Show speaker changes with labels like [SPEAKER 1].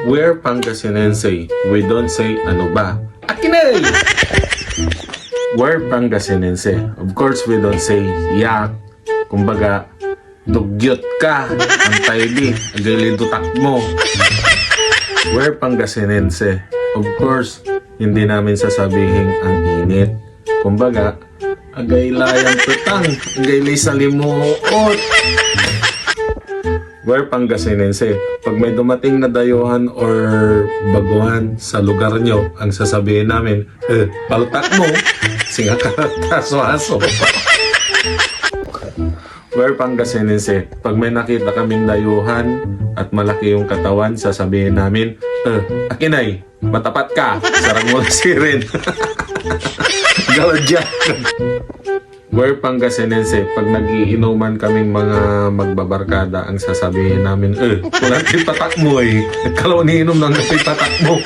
[SPEAKER 1] We're Pangasinense. We don't say ano ba. Akinay! We're Pangasinense. Of course, we don't say yak. Kumbaga, dugyot ka. Ang taybi. Agay dutak mo. We're Pangasinense. Of course, hindi namin sasabihin ang init. Kumbaga, agay layang petang. Agay lay salimuot. We're Pangasinense. Pag may dumating na dayuhan or baguhan sa lugar nyo, ang sasabihin namin, paltak mo, singa ka taso-aso. We're Pangasinense. Pag may nakita kaming dayuhan at malaki yung katawan, sasabihin namin, akinay, matapat ka, sarang mo sirin. Galodya. We're Pangasinense. Pag nagiinuman kaming mga magbabarkada, ang sasabihin namin, wala tayo patak mo eh. Kalaw niinom ng tayo patak mo.